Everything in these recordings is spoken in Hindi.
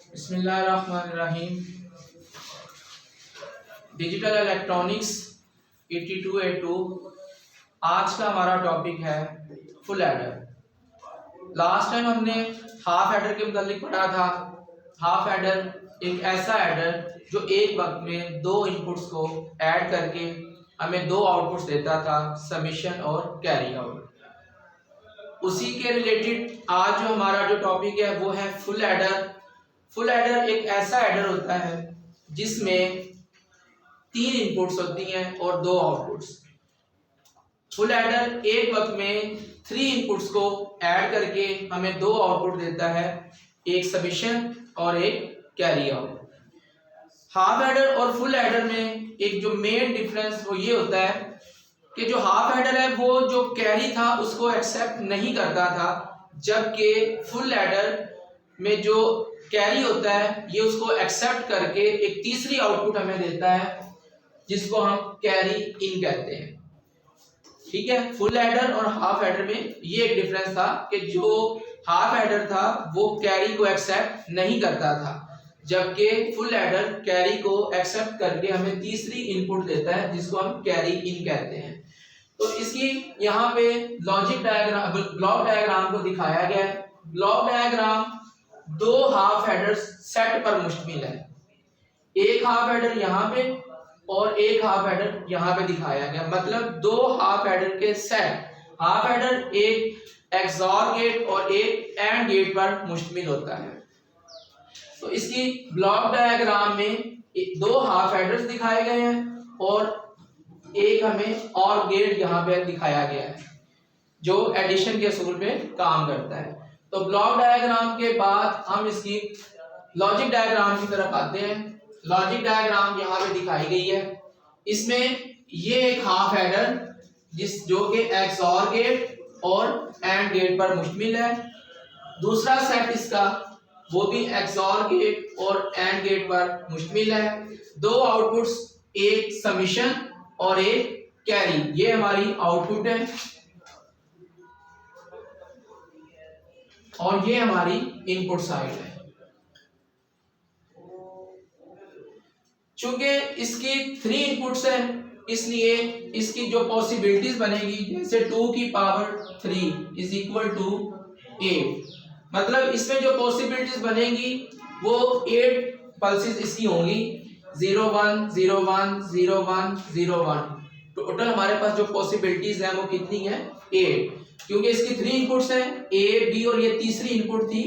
बिस्मिल्लाहिर्रहमानिर्रहीम। Digital electronics 82A2। आज का हमारा टॉपिक है फुल एडर। लास्ट टाइम हमने हाफ एडर के मुतालिक पढ़ा था। हाफ एडर एक ऐसा एडर जो एक वक्त में दो इनपुट्स को ऐड करके हमें दो आउटपुट्स देता था, समिशन और कैरी आउट। उसी के रिलेटेड आज जो हमारा जो टॉपिक है वो है फुल एडर। फुल एडर एक ऐसा एडर होता है जिसमें तीन इनपुट्स होती हैं और दो आउटपुट्स। फुल एडर एक वक्त में थ्री इनपुट्स को ऐड करके हमें दो आउटपुट देता है, एक समिशन और एक कैरी आउट। हाफ एडर और फुल एडर में एक जो मेन डिफरेंस वो ये होता है कि जो हाफ एडर है वो जो कैरी था उसको एक्सेप्ट नहीं करता था, जबकि फुल एडर में जो कैरी होता है ये उसको एक्सेप्ट करके एक तीसरी आउटपुट हमें देता है जिसको हम कैरी इन कहते हैं। ठीक है, फुल एडर और हाफ एडर में ये एक डिफरेंस था कि जो हाफ एडर था वो कैरी को एक्सेप्ट नहीं करता था, जबकि फुल एडर कैरी को एक्सेप्ट करके हमें तीसरी इनपुट देता है जिसको हम कैरी इन कहते हैं। तो इसकी यहाँ पे लॉजिक डायग्राम, ब्लॉक डायग्राम को दिखाया गया है। ब्लॉक डायग्राम दो हाफ एडर्स सेट पर मुश्तमिल है। एक हाफ एडर यहाँ पे और एक हाफ एडर यहाँ पे दिखाया गया, मतलब दो हाफ एडर के सेट। हाफ एडर एक एक्सॉर गेट और एक एंड गेट पर मुश्तमिल होता है। तो इसकी ब्लॉक डायग्राम में दो हाफ एडर्स दिखाए गए हैं और एक हमें और गेट यहाँ पे दिखाया गया है जो एडिशन के असूल पे काम करता है। तो ब्लॉक डायग्राम के बाद हम इसकी लॉजिक डायग्राम की तरफ आते हैं। लॉजिक डायग्राम यहाँ पे दिखाई गई है। इसमें ये एक हाफ एडर जो कि एक्सऑर गेट और एंड गेट पर मुश्तमिल है। दूसरा सेट इसका वो भी एक्सऑर गेट और एंड गेट पर मुश्तमिल है। दो आउटपुट्स, एक समिशन और एक कैरी, ये हमारी आउटपुट है और ये हमारी इनपुट साइड है। चूंकि इसकी थ्री इनपुट्स है इसलिए इसकी जो पॉसिबिलिटीज बनेगी जैसे 2 की पावर 3 इज इक्वल टू 8, मतलब इसमें जो पॉसिबिलिटीज बनेगी वो 8 पल्सेस इसकी होंगी, 0 1 0 1 0 1 0 1। टोटल हमारे पास जो पॉसिबिलिटीज है वो कितनी है? 8, क्योंकि इसकी थ्री इनपुट्स हैं, ए बी, और ये तीसरी इनपुट थी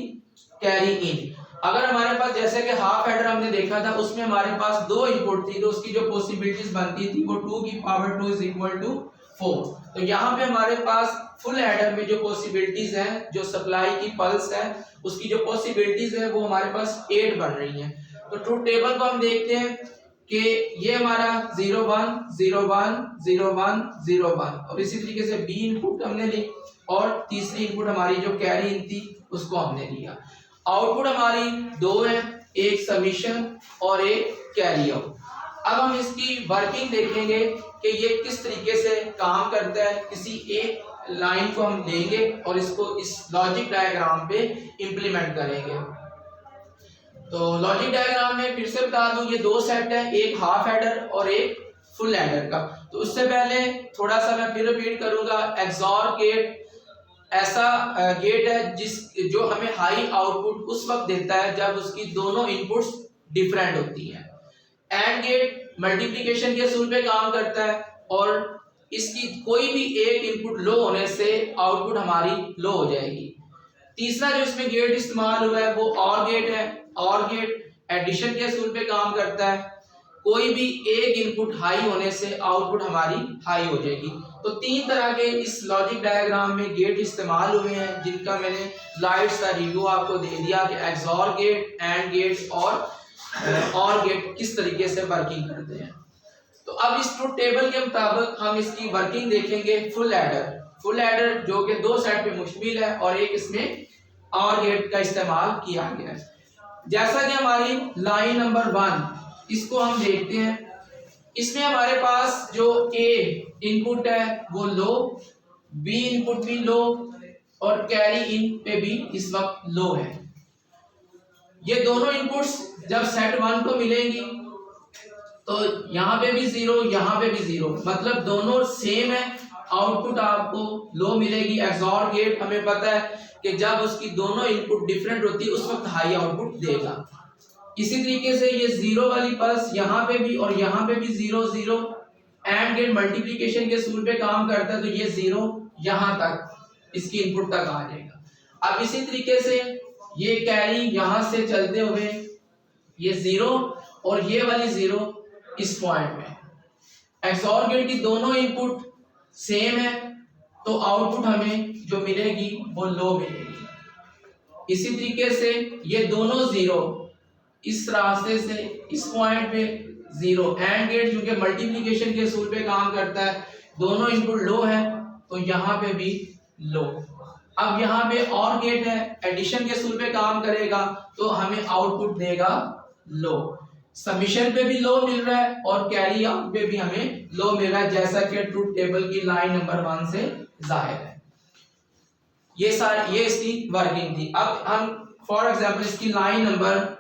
कैरी इन। अगर हमारे पास जैसे कि हाफ एडर हमने देखा था उसमें हमारे पास दो इनपुट थी तो उसकी जो पॉसिबिलिटीज बनती थी वो 2 की पावर 2 इज इक्वल टू 4। तो यहाँ पे हमारे पास फुल एडर में जो पॉसिबिलिटीज हैं, जो सप्लाई की पल्स है उसकी जो पॉसिबिलिटीज है वो हमारे पास 8 बन रही हैं। तो ट्रुथ टेबल को हम देखते हैं कि ये हमारा 0 1 0 1 0 1 0 1, और इसी तरीके से बी इनपुट हमने ली और तीसरी इनपुट हमारी जो कैरी इन थी उसको हमने लिया। आउटपुट हमारी दो है, एक समिशन और एक कैरी आउट। अब हम इसकी वर्किंग देखेंगे कि ये किस तरीके से काम करता है। किसी एक लाइन को हम लेंगे और इसको इस लॉजिक डायग्राम पे इंप्लीमेंट करेंगे। तो लॉजिक डायग्राम में फिर से बता दूं, ये दो सेट है, एक हाफ एडर और एक फुल एडर का। तो उससे पहले थोड़ा सा मैं फिर रिपीट करूंगा। एक्सॉर गेट ऐसा गेट है जो हमें हाई आउटपुट उस वक्त देता है जब उसकी दोनों इनपुट्स डिफरेंट होती हैं। एंड गेट मल्टीप्लिकेशन के असूल पे काम करता है और इसकी कोई भी एक इनपुट लो होने से आउटपुट हमारी लो हो जाएगी। तीसरा जो इसमें गेट इस्तेमाल हुआ है वो और गेट है। और गेट एडिशन के असूल पे काम करता है, कोई भी एक इनपुट हाई होने से आउटपुट हमारी हाई हो जाएगी। तो तीन तरह के इस लॉजिक डायग्राम में गेट इस्तेमाल हुए हैं जिनका मैंने स्लाइड्स का रिव्यू आपको दे दिया कि एक्सॉर गेट, एंड गेट्स और गेट किस तरीके से वर्किंग करते हैं। तो अब इस ट्रुथ टेबल के मुताबिक हम इसकी वर्किंग देखेंगे। फुल एडर जो कि दो सेट पे मुश्तमिल है और एक इसमें और गेट का इस्तेमाल किया गया है। जैसा कि हमारी लाइन नंबर 1 इसको हम देखते हैं, इसमें हमारे पास जो ए इनपुट है वो लो, बी इनपुट भी लो और कैरी इन पे भी इस वक्त लो है। ये दोनों इनपुट्स जब सेट 1 को मिलेंगी तो यहाँ पे भी 0, यहाँ पे भी 0, मतलब दोनों सेम है, आउटपुट आपको लो मिलेगी। एक्सऑर गेट हमें पता है कि जब उसकी दोनों इनपुट डिफरेंट होती है उस वक्त हाई आउटपुट देगा। इसी तरीके से ये 0 वाली पल्स यहाँ पे भी और यहाँ पे भी 0 0, एंड गेट मल्टीप्लिकेशन के सूल पे काम करता है तो ये 0 यहाँ तक इसकी इनपुट तक आ जाएगा। अब इसी तरीके से ये कैरी यहाँ से चलते हुए ये 0 और ये वाली 0 इस पॉइंट में, एक्सऑर गेट की दोनों इनपुट सेम है तो आउटपुट हमें जो मिलेगी वो लो मिलेगी। इसी तरीके से ये दोनों 0 इस रास्ते से इस पॉइंट पे 0, एंड गेट जो कि मल्टीप्लिकेशन के सूल पे काम करता है, दोनों इनपुट लो है तो यहाँ पे भी लो। अब यहाँ पे और गेट है, एडिशन के सूल पे काम करेगा तो हमें आउटपुट देगा लो। समीशन पे भी लो मिल रहा है और कैरी आउट पे भी हमें लो मिल रहा है, जैसा कि ट्रुथ टेबल की लाइन नंबर 1 से जाहिर है। ये इसकी वर्किंग थी। अब हम फॉर एग्जांपल इसकी लाइन नंबर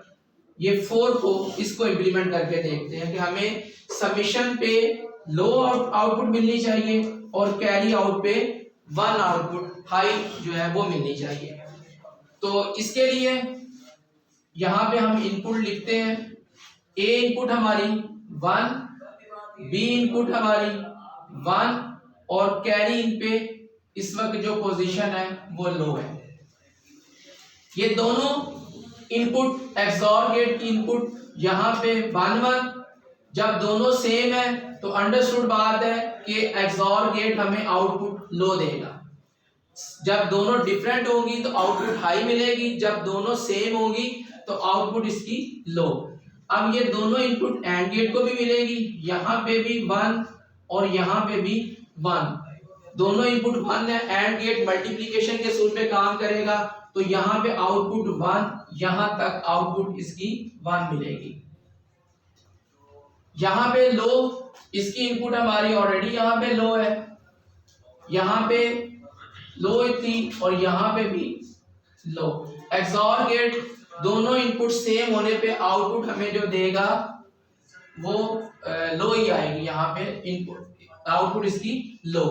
ये 4 को इसको इंप्लीमेंट करके देखते हैं कि हमें समीशन पे लो आउटपुट मिलनी चाहिए और कैरी आउट पे 1 आउटपुट हाई जो है वो मिलनी चाहिए। तो इसके लिए यहाँ पे हम इनपुट लिखते हैं, ए इनपुट हमारी 1, बी इनपुट हमारी 1 और कैरी इन पे इस वक्त जो पोजीशन है वो लो है। ये दोनों इनपुट एक्सऑर गेट की इनपुट यहाँ पे 1 1, जब दोनों सेम है तो अंडरस्टूड बात है कि एक्सऑर गेट हमें आउटपुट लो देगा। जब दोनों डिफरेंट होगी तो आउटपुट हाई मिलेगी, जब दोनों सेम होगी तो आउटपुट इसकी लो। अब ये दोनों इनपुट एंड गेट को भी मिलेगी, यहाँ पे भी 1 और यहाँ पे भी 1, दोनों इनपुट 1 है, एंड गेट मल्टीप्लिकेशन के सूत्र पे काम करेगा तो यहाँ पे आउटपुट 1, यहाँ तक आउटपुट इसकी 1 मिलेगी। यहाँ पे लो, इसकी इनपुट हमारी ऑलरेडी यहाँ पे लो है, यहाँ पे लो थी और यहाँ पे भी लो। एक्सऑर गेट दोनों इनपुट सेम होने पे आउटपुट हमें जो देगा वो लो ही आएगी, यहाँ पे इनपुट आउटपुट इसकी लो।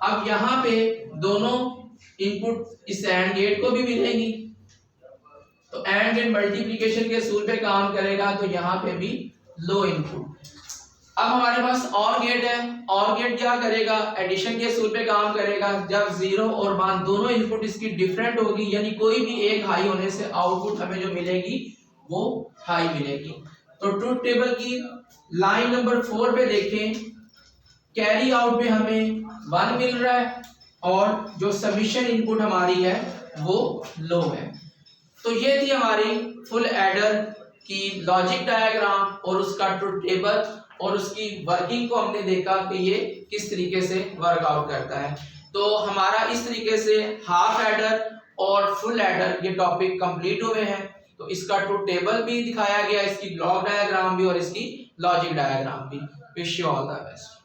अब यहाँ पे दोनों इनपुट इस एंड गेट को भी मिलेंगी तो एंड गेट मल्टीप्लिकेशन के सूत्र पे काम करेगा तो यहाँ पे भी लो इनपुट। अब हमारे पास और गेट है, और गेट क्या करेगा, एडिशन के सूत्र पे काम करेगा। जब 0 और 1 दोनों इनपुट इसकी डिफरेंट होगी, यानी कोई भी एक हाई होने से आउटपुट हमें जो मिलेगी वो हाई मिलेगी। तो ट्रुथ टेबल की लाइन नंबर 4 पे देखें, कैरी आउट पे हमें 1 मिल रहा है और जो सबमिशन इनपुट हमारी है वो लो है। तो ये थी हमारी फुल एडर की लॉजिक डायग्राम और उसका ट्रुथ टेबल और उसकी वर्किंग को हमने देखा कि ये किस तरीके से वर्कआउट करता है। तो हमारा इस तरीके से हाफ एडर और फुल एडर ये टॉपिक कंप्लीट हुए हैं। तो इसका ट्रुथ टेबल भी दिखाया गया, इसकी ब्लॉक डायग्राम भी और इसकी लॉजिक डायग्राम भी। Wish you all the best.